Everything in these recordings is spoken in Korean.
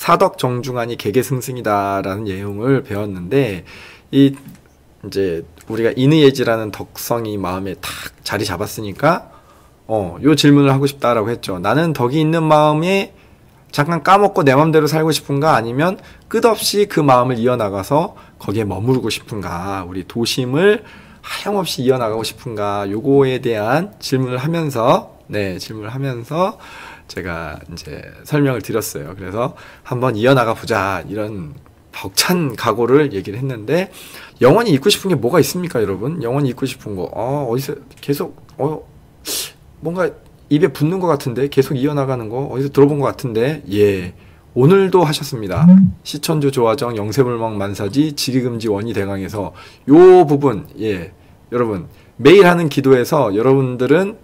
사덕 정중하니 개개승승이다라는 내용을 배웠는데, 이제 우리가 인의예지라는 덕성이 마음에 탁 자리 잡았으니까 요 질문을 하고 싶다라고 했죠. 나는 덕이 있는 마음에 잠깐 까먹고 내 마음대로 살고 싶은가, 아니면 끝없이 그 마음을 이어나가서 거기에 머무르고 싶은가, 우리 도심을 하염없이 이어나가고 싶은가, 요거에 대한 질문을 하면서 제가 이제 설명을 드렸어요. 그래서 한번 이어나가 보자, 이런 벅찬 각오를 얘기를 했는데, 영원히 잊고 싶은 게 뭐가 있습니까, 여러분? 영원히 잊고 싶은 거 어디서 계속 뭔가 입에 붙는 것 같은데, 계속 이어나가는 거 어디서 들어본 것 같은데, 예, 오늘도 하셨습니다. 시천주 조화정 영세물망 만사지 지기금지 원이대강에서 요 부분, 예, 여러분 매일 하는 기도에서 여러분들은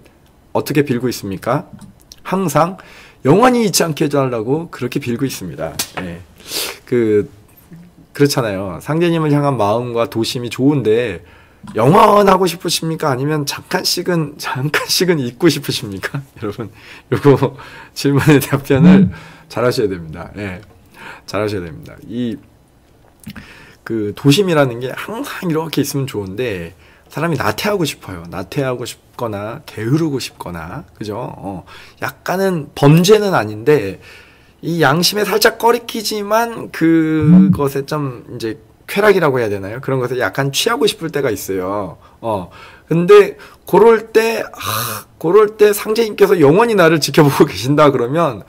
어떻게 빌고 있습니까? 항상 영원히 잊지 않게 해달라고 그렇게 빌고 있습니다. 예. 그렇잖아요. 상제님을 향한 마음과 도심이 좋은데 영원하고 싶으십니까? 아니면 잠깐씩은 잊고 싶으십니까? 여러분, 요거 질문의 답변을 잘 하셔야 됩니다. 예. 잘 하셔야 됩니다. 도심이라는 게 항상 이렇게 있으면 좋은데, 사람이 나태하고 싶어요. 나태하고 싶거나, 게으르고 싶거나, 그죠? 약간은 범죄는 아닌데, 이 양심에 살짝 꺼리끼지만, 그것에 좀, 이제, 쾌락이라고 해야 되나요? 그런 것에 약간 취하고 싶을 때가 있어요. 근데, 그럴 때 상제님께서 영원히 나를 지켜보고 계신다 그러면,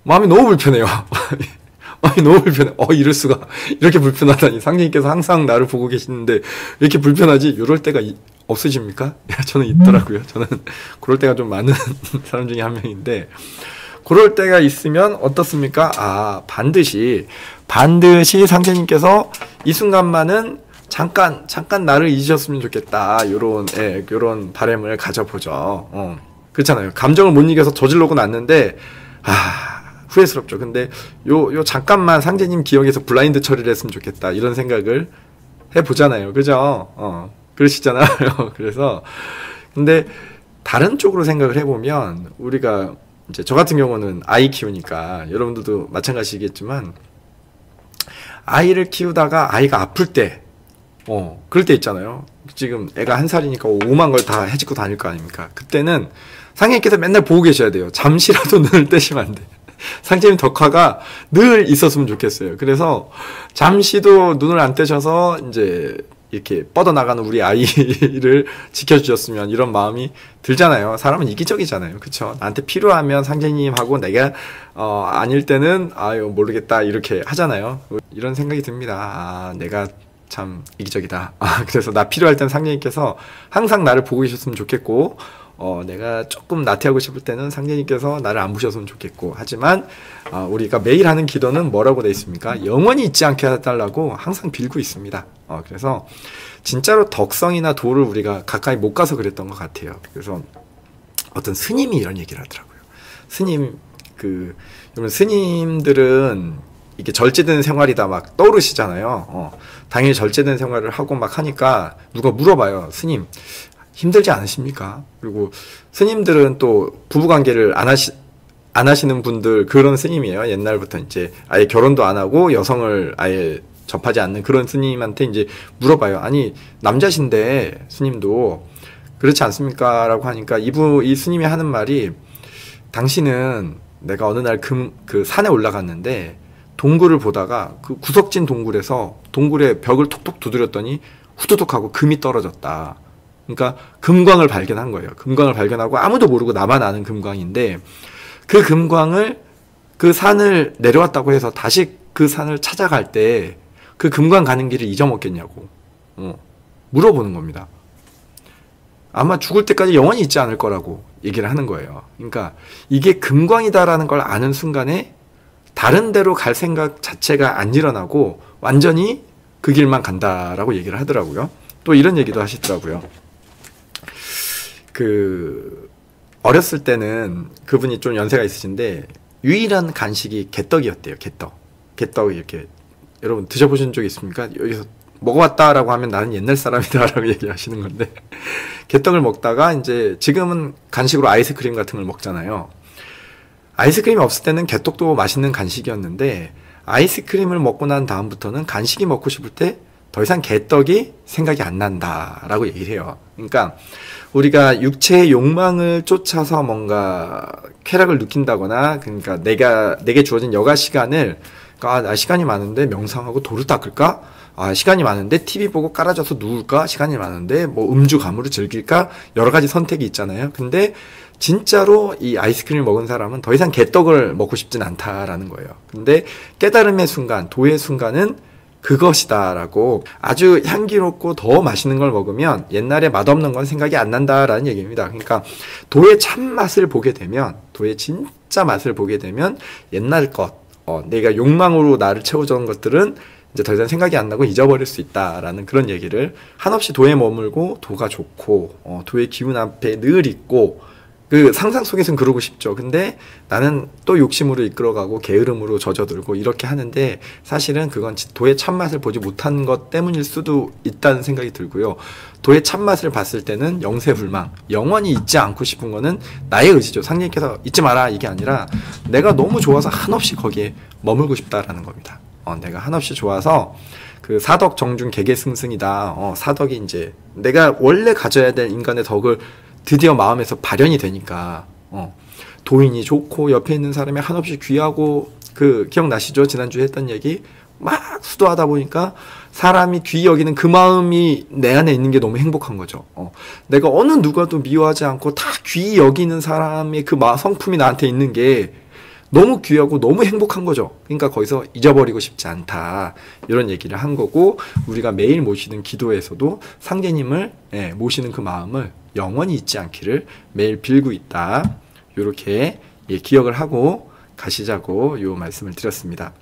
마음이 너무 불편해요. 마음이 너무 불편해. 이럴 수가. 이렇게 불편하다니. 상제님께서 항상 나를 보고 계시는데, 이렇게 불편하지? 이럴 때가 없으십니까? 저는 있더라고요. 저는 그럴 때가 좀 많은 사람 중에 한 명인데, 그럴 때가 있으면 어떻습니까? 반드시 상제님께서 이 순간만은 잠깐 나를 잊으셨으면 좋겠다. 요런 바람을 가져보죠. 그렇잖아요. 감정을 못 이겨서 저질러고 났는데, 후회스럽죠. 근데 요 잠깐만 상제님 기억에서 블라인드 처리를 했으면 좋겠다, 이런 생각을 해보잖아요. 그죠? 그러시잖아요. 그래서 근데 다른 쪽으로 생각을 해보면, 우리가 이제 저 같은 경우는 아이 키우니까 여러분들도 마찬가지겠지만, 아이를 키우다가 아이가 아플 때 그럴 때 있잖아요. 지금 애가 1살이니까 오만 걸 다 해집고 다닐 거 아닙니까? 그때는 상제님께서 맨날 보고 계셔야 돼요. 잠시라도 눈을 떼시면 안 돼요. 상제님 덕화가 늘 있었으면 좋겠어요. 그래서 잠시도 눈을 안 떼셔서 이제 이렇게 뻗어나가는 우리 아이를 지켜주셨으면, 이런 마음이 들잖아요. 사람은 이기적이잖아요. 그쵸? 나한테 필요하면 상제님하고 내가 아닐 때는 모르겠다, 이렇게 하잖아요. 이런 생각이 듭니다. 내가 참 이기적이다. 그래서 나 필요할 땐 상제님께서 항상 나를 보고 계셨으면 좋겠고, 내가 조금 나태하고 싶을 때는 상제님께서 나를 안 보셨으면 좋겠고, 하지만 우리가 매일 하는 기도는 뭐라고 돼 있습니까? 영원히 잊지 않게 해달라고 항상 빌고 있습니다. 그래서 진짜로 덕성이나 도를 우리가 가까이 못 가서 그랬던 것 같아요. 그래서 어떤 스님이 이런 얘기를 하더라고요. 여러분 스님들은 이게 절제된 생활이다 막 떠오르시잖아요. 당연히 절제된 생활을 하고 막 하니까 누가 물어봐요. 스님, 힘들지 않으십니까? 그리고 스님들은 또 부부관계를 안 하시는 분들, 그런 스님이에요. 옛날부터 이제 아예 결혼도 안 하고 여성을 아예 접하지 않는 그런 스님한테 이제 물어봐요. 아니, 남자신데 스님도 그렇지 않습니까? 라고 하니까 이 스님이 하는 말이, 당신은 내가 어느 날 그 산에 올라갔는데 동굴을 보다가 그 구석진 동굴에서 동굴의 벽을 톡톡 두드렸더니 후두둑 하고 금이 떨어졌다. 그러니까 금광을 발견한 거예요. 금광을 발견하고 아무도 모르고 나만 아는 금광인데, 그 금광을, 그 산을 내려왔다고 해서 다시 그 산을 찾아갈 때 그 금광 가는 길을 잊어먹겠냐고 물어보는 겁니다. 아마 죽을 때까지 영원히 잊지 않을 거라고 얘기를 하는 거예요. 그러니까 이게 금광이다라는 걸 아는 순간에 다른 데로 갈 생각 자체가 안 일어나고 완전히 그 길만 간다라고 얘기를 하더라고요. 또 이런 얘기도 하시더라고요. 어렸을 때는 그분이 좀 연세가 있으신데 유일한 간식이 개떡이었대요. 개떡 이렇게, 여러분 드셔보신 적 있습니까? 여기서 먹어봤다라고 하면 나는 옛날 사람이다라고 얘기하시는 건데, 개떡을 먹다가 이제 지금은 간식으로 아이스크림 같은 걸 먹잖아요. 아이스크림이 없을 때는 개떡도 맛있는 간식이었는데 아이스크림을 먹고 난 다음부터는 간식이 먹고 싶을 때 더 이상 개떡이 생각이 안 난다라고 얘기를 해요. 그러니까 우리가 육체의 욕망을 쫓아서 뭔가 쾌락을 느낀다거나, 그러니까 내게 주어진 여가 시간을, 나 시간이 많은데 명상하고 도를 닦을까? 시간이 많은데 TV 보고 깔아줘서 누울까? 시간이 많은데 뭐 음주 가무를 즐길까? 여러 가지 선택이 있잖아요. 근데 진짜로 이 아이스크림을 먹은 사람은 더 이상 개떡을 먹고 싶진 않다라는 거예요. 근데 깨달음의 순간, 도의 순간은 그것이다라고, 아주 향기롭고 더 맛있는 걸 먹으면 옛날에 맛없는 건 생각이 안 난다라는 얘기입니다. 그러니까 도의 참맛을 보게 되면, 도의 진짜 맛을 보게 되면 옛날 것, 내가 욕망으로 나를 채워주는 것들은 이제 더 이상 생각이 안 나고 잊어버릴 수 있다라는 그런 얘기를, 한없이 도에 머물고 도가 좋고 도의 기운 앞에 늘 있고, 그 상상 속에서는 그러고 싶죠. 근데 나는 또 욕심으로 이끌어가고 게으름으로 젖어들고 이렇게 하는데, 사실은 그건 도의 참맛을 보지 못한 것 때문일 수도 있다는 생각이 들고요. 도의 참맛을 봤을 때는 영세불망, 영원히 잊지 않고 싶은 거는 나의 의지죠. 상님께서 잊지 마라 이게 아니라 내가 너무 좋아서 한없이 거기에 머물고 싶다라는 겁니다. 내가 한없이 좋아서 그 사덕 정중 개개승승이다. 사덕이 이제 내가 원래 가져야 될 인간의 덕을 드디어 마음에서 발현이 되니까, 도인이 좋고 옆에 있는 사람이 한없이 귀하고, 그 기억나시죠? 지난주에 했던 얘기 막 수도하다 보니까 사람이 귀히 여기는 그 마음이 내 안에 있는 게 너무 행복한 거죠. 내가 어느 누가도 미워하지 않고 다 귀히 여기는 사람의 그 성품이 나한테 있는 게 너무 귀하고 너무 행복한 거죠. 그러니까 거기서 잊어버리고 싶지 않다, 이런 얘기를 한 거고, 우리가 매일 모시는 기도에서도 상제님을 모시는 그 마음을 영원히 잊지 않기를 매일 빌고 있다, 이렇게 기억을 하고 가시자고 요 말씀을 드렸습니다.